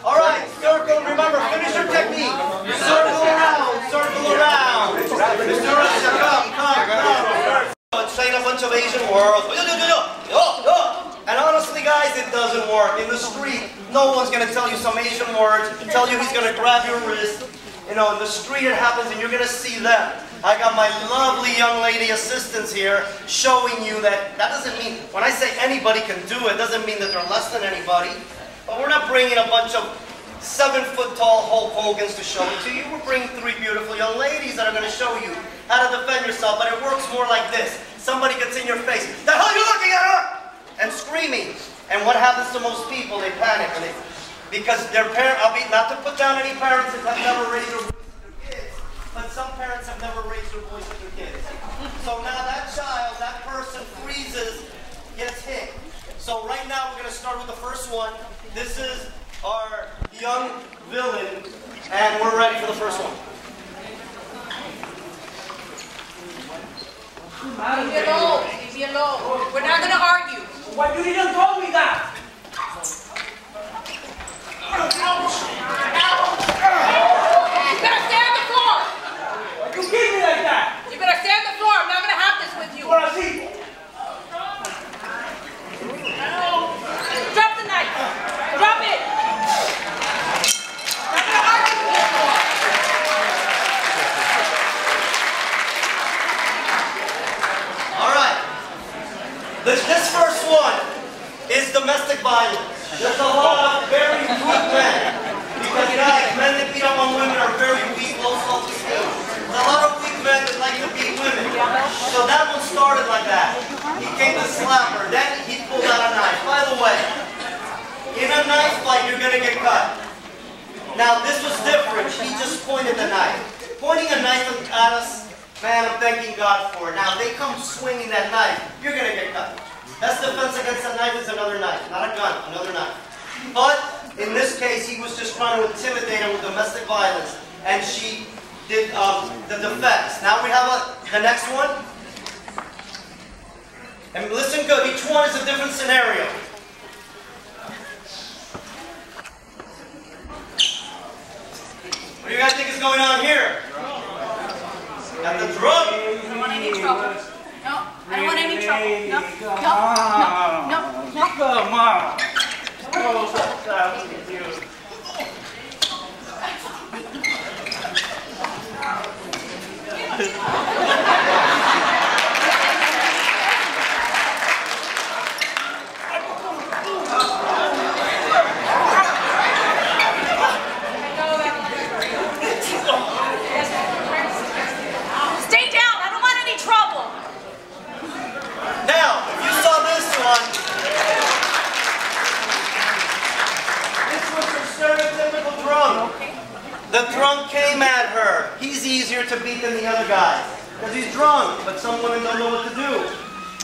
All right, circle. Remember, finish your technique. Circle around, circle around. Come. Saying a bunch of Asian words. And honestly, guys, it doesn't work. In the street, no one's going to tell you some Asian words, tell you he's going to grab your wrist. You know, in the street it happens and you're going to see them. I got my lovely young lady assistants here showing you that doesn't mean, when I say anybody can do it, doesn't mean that they're less than anybody. But we're not bringing a bunch of 7-foot-tall Hulk Hogans to show it to you. We're bringing 3 beautiful young ladies that are going to show you how to defend yourself. But it works more like this. Somebody gets in your face, the hell are you looking at her? And screaming. And what happens to most people? They panic. Because their parents, not to put down any parents that have never raised their voice with their kids, but some parents have never raised their voice with their kids. So now that child, that person freezes, gets hit. So right now we're going to start with the first one. This is our young villain, and we're ready for the first one. Leave me alone. Leave me alone. We're not going to argue. Why you didn't tell me that? You better stay on the floor. Why you kick me like that? You better stay on the floor. I'm not going to have this with you. What I see? Drop the knife. Drop it. I'm not going to argue with you. All right. This first one is domestic violence. There's a lot of very weak men. Because guys, men that beat up on women are very weak, low self-esteem. There's a lot of weak men that like to beat women. So that one started like that. He came to slap her. Then he pulled out a knife. By the way, in a knife fight, you're going to get cut. Now, this was different. He just pointed the knife. Pointing a knife at us, man, I'm thanking God for it. Now, they come swinging that knife, you're going to get cut. Best defense against a knife is another knife, not a gun, another knife. But in this case, he was just trying to intimidate her with domestic violence, and she did the defense. Now we have the next one. And listen good, each one is a different scenario. What do you guys think is going on here? Got the drug? I don't want any trouble. No, I don't want any trouble. No, no. Come on. Oh, what's up with you? Stay down. I don't want any trouble. Now, if you saw this one, this was her stereotypical drunk. The drunk came at her. He's easier to beat than the other guy because he's drunk, but some women don't know what to do.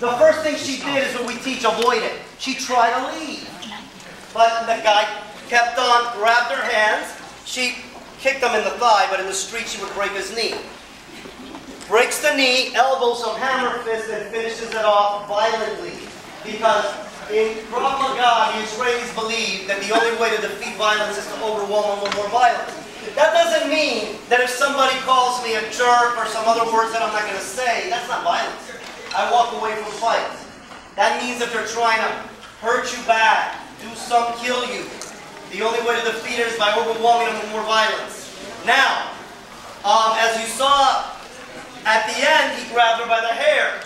The first thing she did is what we teach, avoid it. She tried to leave, but the guy kept on, grabbed her hands. She kicked him in the thigh, but in the street she would break his knee. Breaks the knee, elbows some hammer fist, and finishes it off violently. Because in Krav Maga, the Israelis believe that the only way to defeat violence is to overwhelm them with more violence. That doesn't mean that if somebody calls me a jerk or some other words that I'm not going to say, that's not violence. I walk away from fights. That means that they're trying to hurt you bad, do some, kill you. The only way to defeat it is by overwhelming them with more violence. Now, as you saw, at the end, he grabbed her by the hair.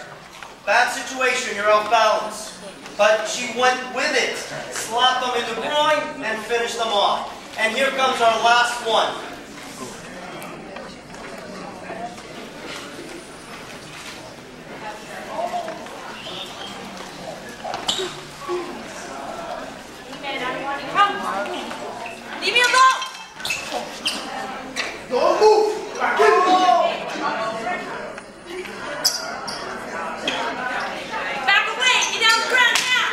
Bad situation, you're off balance. But she went with it, slapped them in the groin, and finished them off. And here comes our last one. Leave me alone! Don't move! Back away! Get down the ground now!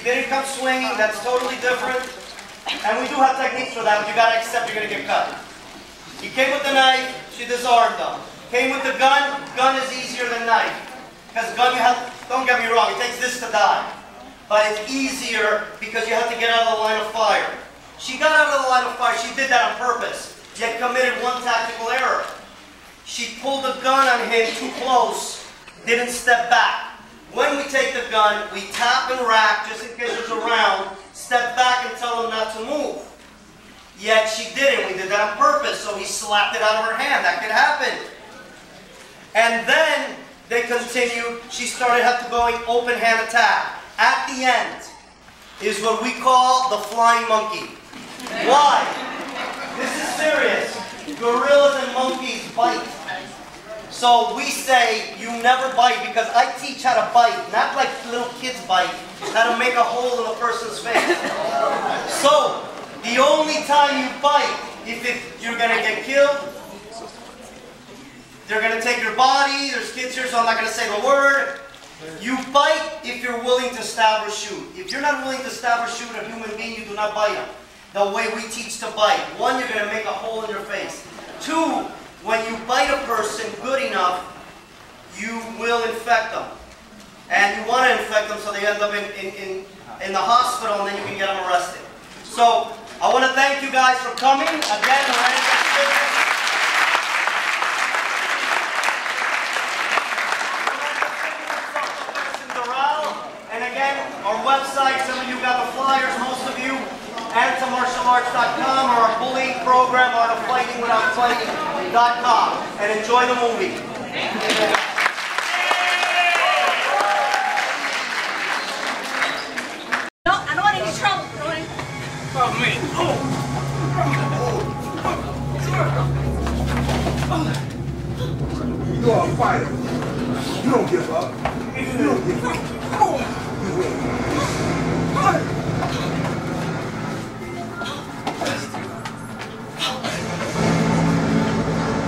didn't come swinging, that's totally different. And we do have techniques for that, but you gotta accept you're gonna get cut. He came with the knife, she disarmed him. Came with the gun, gun is easier than knife. Because gun you have, don't get me wrong, it takes this to die. But it's easier because you have to get out of the line of fire. She got out of the line of fire, she did that on purpose, yet committed one tactical error. She pulled the gun on him too close, didn't step back. When we take the gun, we tap and rack just in case there's a round, step back and tell him not to move. Yet she didn't, we did that on purpose, so he slapped it out of her hand, that could happen. And then they continued, she started going open hand attack. At the end is what we call the flying monkey. Why? This is serious. Gorillas and monkeys bite. So we say you never bite because I teach how to bite, not like little kids bite, how to make a hole in a person's face. So the only time you bite, if you're going to get killed, they're going to take your body, there's kids here so I'm not going to say the word. You bite if you're willing to stab or shoot. If you're not willing to stab or shoot a human being, you do not bite them. The way we teach to bite. One, you're going to make a hole in your face. Two, when you bite a person good enough, you will infect them. And you want to infect them so they end up in the hospital and then you can get them arrested. So, I want to thank you guys for coming. Again, Doral. And again, our website, some of you got the flyers, most of you, AntaMartialArts.com or our bullying program, Art of Fighting Without Fighting.com. And enjoy the movie. No, I don't want any trouble. Oh, me. You are a fighter. You don't give up. You don't give up. You win.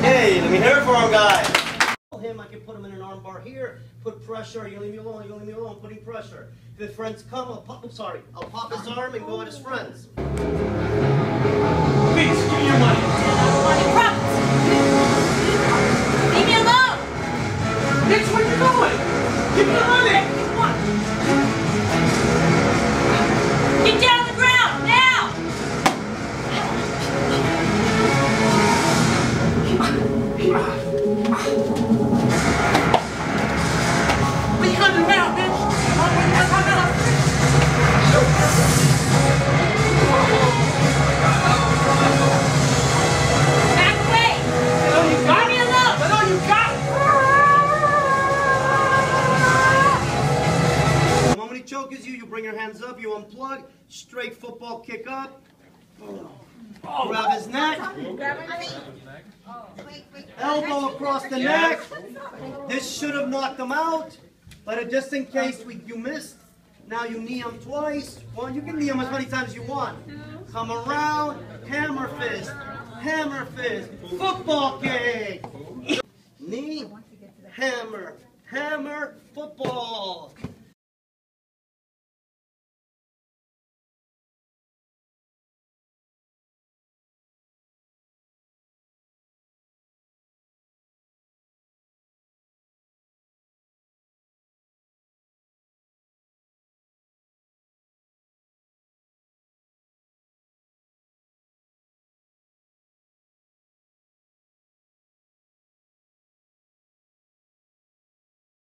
Hey, let me hear it for him, guys. Him, I can put him in an arm bar here, put pressure, you leave me alone, you leave me alone, putting pressure. If his friends come, I'll pop his arm and go at his friends. Please, give me your money. I don't want any problems. Leave me alone. Bitch, where you going? Give me your money. Get down on the ground, now. What you gonna do now, bitch? Back away. Leave me alone. I know you got it. The moment he choke's you bring your hands up, you unplug, straight football kick up, grab his neck, elbow across the neck. This should have knocked him out, but just in case you missed, now you knee him twice. Well, you can knee him as many times as you want. Come around, hammer fist, football kick. Knee, hammer, football.